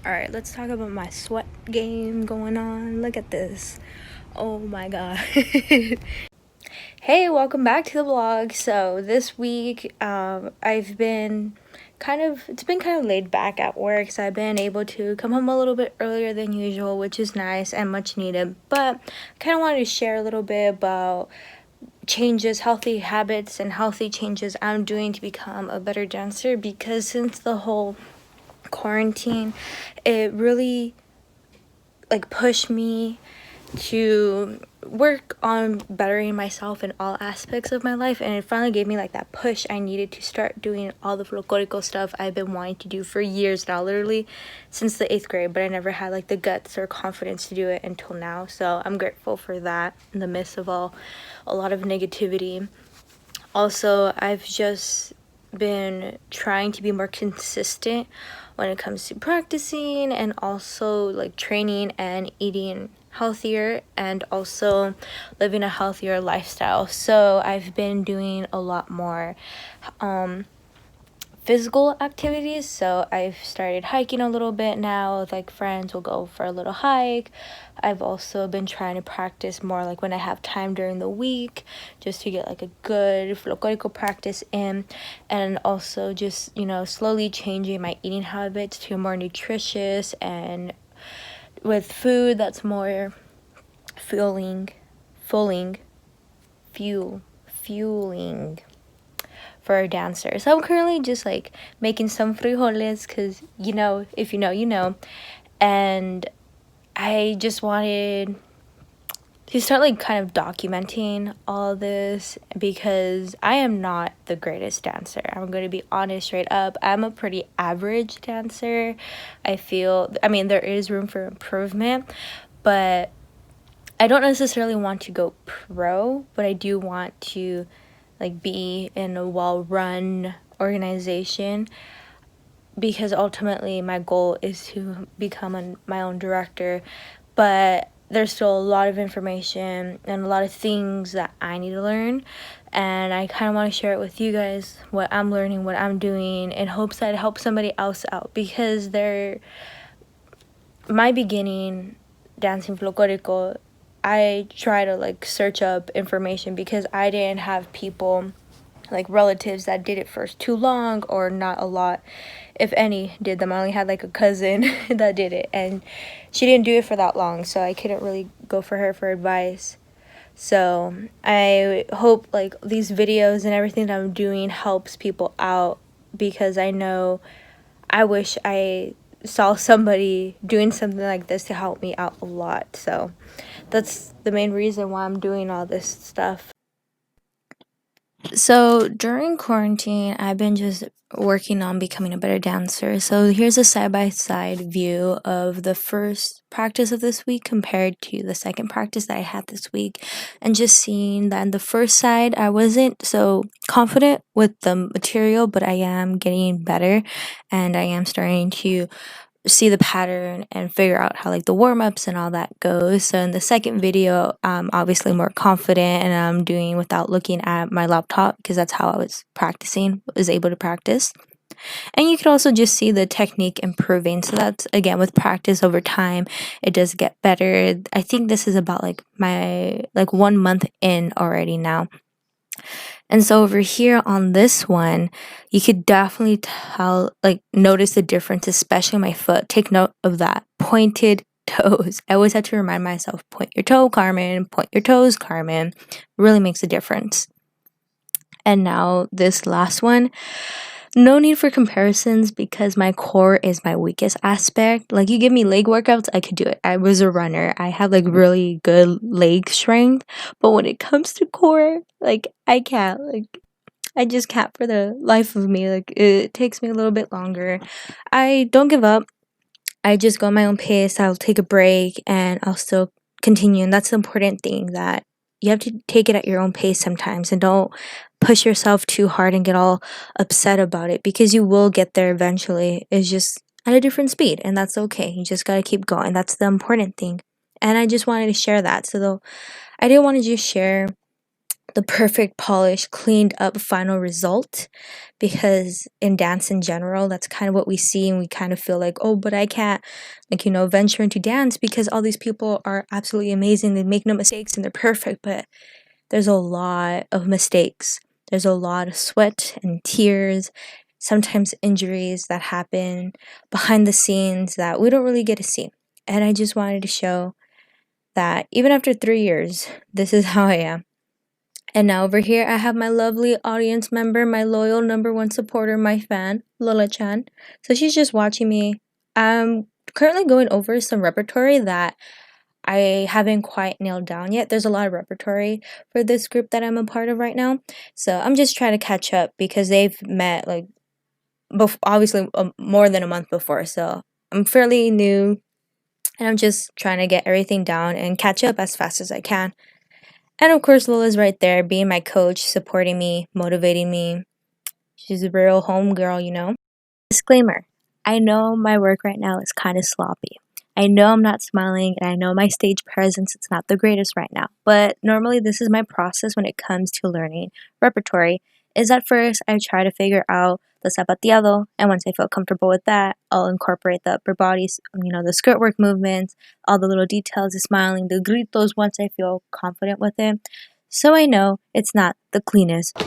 Alright, let's talk about my sweat game going on. Look at this. Oh my god. Hey, welcome back to the vlog. So this week, it's been kind of laid back at work, so I've been able to come home a little bit earlier than usual, which is nice and much needed. But I kind of wanted to share a little bit about changes, healthy habits and healthy changes I'm doing to become a better dancer, because since the whole quarantine, it really pushed me to work on bettering myself in all aspects of my life, and it finally gave me that push I needed to start doing all the Folklorico stuff I've been wanting to do for years now, literally since the 8th grade, but I never had the guts or confidence to do it until now. So I'm grateful for that in the midst of a lot of negativity. Also, I've just been trying to be more consistent when it comes to practicing, and also training and eating healthier, and also living a healthier lifestyle. So I've been doing a lot more physical activities. So I've started hiking a little bit now with friends. We'll go for a little hike. I've also been trying to practice more when I have time during the week, just to get a good folklorico practice in, and also just slowly changing my eating habits to more nutritious and with food that's more fueling for a dancer. So I'm currently just making some frijoles, because if you know, you know. And I just wanted to start kind of documenting all this, because I am not the greatest dancer. I'm going to be honest straight up. I'm a pretty average dancer. I mean, there is room for improvement, but I don't necessarily want to go pro, but I do want to be in a well-run organization, because ultimately my goal is to become my own director. But there's still a lot of information and a lot of things that I need to learn, and I kind of want to share it with you guys, what I'm learning, what I'm doing, in hopes that it helps somebody else out, because my beginning dancing folklorico, I try to search up information, because I didn't have people relatives that did it for too long, or not a lot, if any, did them. I only had a cousin that did it, and she didn't do it for that long, so I couldn't really go for her for advice. So I hope these videos and everything that I'm doing helps people out, because I wish I saw somebody doing something like this to help me out a lot. So that's the main reason why I'm doing all this stuff. So during quarantine, I've been just working on becoming a better dancer. So here's a side-by-side view of the first practice of this week compared to the second practice that I had this week. And just seeing that in the first side, I wasn't so confident with the material, but I am getting better, and I am starting to see the pattern and figure out how the warm-ups and all that goes. So in the second video, I'm obviously more confident, and I'm doing without looking at my laptop, because that's how I was able to practice. And you could also just see the technique improving. So that's, again, with practice over time, it does get better. I think this is about my 1 month in already now. And so over here on this one, you could definitely notice the difference, especially my foot. Take note of that. Pointed toes. I always have to remind myself, point your toe, Carmen. Point your toes, Carmen. Really makes a difference. And now this last one. No need for comparisons, because my core is my weakest aspect. You give me leg workouts, I could do it. I was a runner. I have really good leg strength. But when it comes to core, I can't. I just can't for the life of me. It takes me a little bit longer. I don't give up. I just go at my own pace. I'll take a break, and I'll still continue. And that's the important thing, that you have to take it at your own pace sometimes, and don't push yourself too hard and get all upset about it, because you will get there eventually. It's just at a different speed, and that's okay. You just gotta keep going. That's the important thing. And I just wanted to share that. So though I didn't want to just share the perfect, polished, cleaned up final result, because in dance in general, that's kind of what we see, and we kind of feel like, oh, but I can't, like, venture into dance because all these people are absolutely amazing. They make no mistakes and they're perfect, but there's a lot of mistakes. There's a lot of sweat and tears, sometimes injuries that happen behind the scenes that we don't really get to see. And I just wanted to show that even after 3 years, this is how I am. And now over here, I have my lovely audience member, my loyal #1 supporter, my fan, Lola-chan. So she's just watching me. I'm currently going over some repertory that I haven't quite nailed down yet. There's a lot of repertory for this group that I'm a part of right now. So I'm just trying to catch up because they've met, like, obviously more than a month before. So I'm fairly new, and I'm just trying to get everything down and catch up as fast as I can. And of course, Lola's right there, being my coach, supporting me, motivating me. She's a real homegirl. Disclaimer: I know my work right now is kind of sloppy. I know I'm not smiling, and I know my stage presence is not the greatest right now. But normally, this is my process when it comes to learning repertory. Is at first, I try to figure out the zapateado, and once I feel comfortable with that, I'll incorporate the upper bodies, the skirt work movements, all the little details, the smiling, the gritos once I feel confident with it. So I know it's not the cleanest.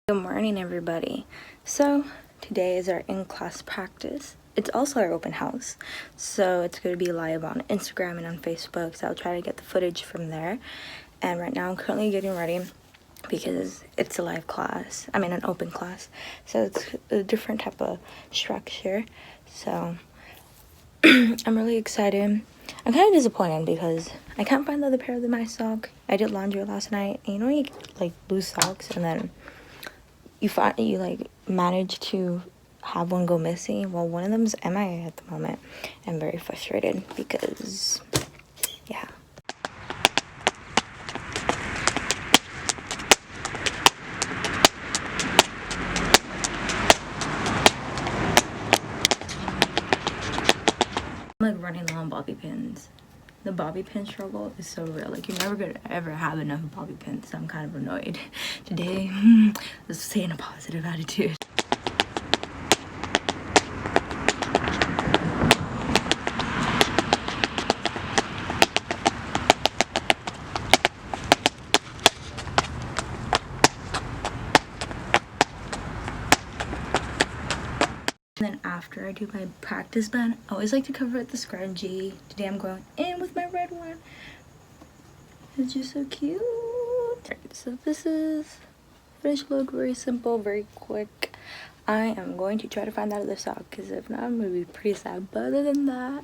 Good morning, everybody. So today is our in-class practice. It's also our open house, so it's going to be live on Instagram and on Facebook, so I'll try to get the footage from there. And right now I'm currently getting ready because it's a live class, an open class, so it's a different type of structure. So I'm really excited. I'm kind of disappointed because I can't find the other pair of my sock. I did laundry last night, and you like lose socks, and then you manage to have one go missing. Well, one of them's MIA at the moment. I'm very frustrated because, yeah. I'm like running low on bobby pins. The bobby pin struggle is so real. Like, you're never gonna ever have enough bobby pins, so I'm kind of annoyed. Today, let's stay in a positive attitude. And then after I do my practice band, I always like to cover it with the scrunchie. Today I'm going in with my red one. It's just so cute. Right, so this is finished look, very simple, very quick. I am going to try to find that other sock, because if not, I'm going to be pretty sad. But other than that,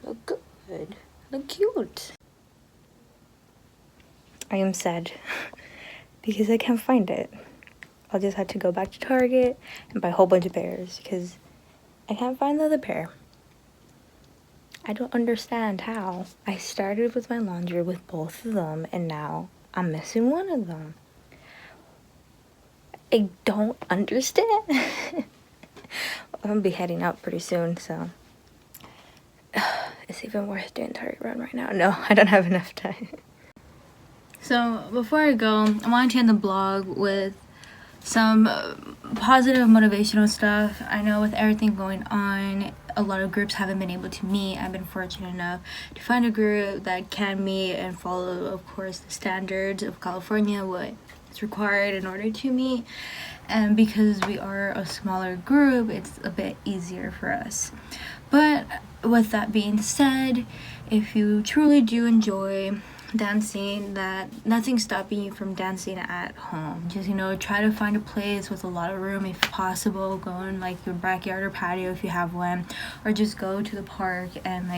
look good. Look cute. I am sad because I can't find it. I'll just have to go back to Target and buy a whole bunch of pairs because I can't find the other pair. I don't understand how. I started with my laundry with both of them, and now I'm missing one of them. I don't understand. I'm gonna be heading out pretty soon, so it's even worse doing Target run right now. No, I don't have enough time. So before I go, I want to end the blog with some positive motivational stuff. I know with everything going on, a lot of groups haven't been able to meet. I've been fortunate enough to find a group that can meet and follow, of course, the standards of California, what is required in order to meet. And because we are a smaller group, it's a bit easier for us. But with that being said, if you truly do enjoy dancing, that nothing's stopping you from dancing at home. Just try to find a place with a lot of room if possible. Go in like your backyard or patio if you have one, or just go to the park and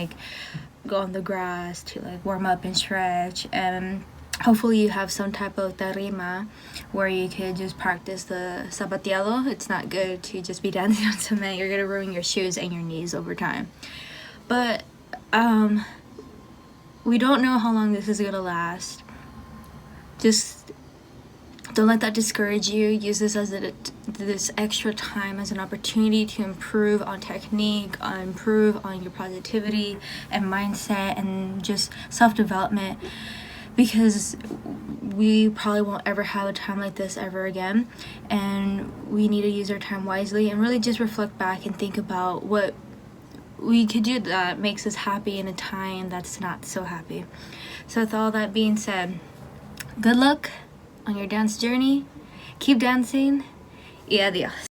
go on the grass to warm up and stretch. And hopefully you have some type of tarima where you could just practice the zapateado. It's not good to just be dancing on cement. You're gonna ruin your shoes and your knees over time. But we don't know how long this is gonna last. Just don't let that discourage you. Use this as this extra time as an opportunity to improve on technique, improve on your positivity and mindset, and just self-development, because we probably won't ever have a time like this ever again, and we need to use our time wisely and really just reflect back and think about what we could do that makes us happy in a time that's not so happy. So with all that being said, good luck on your dance journey, keep dancing, y adios.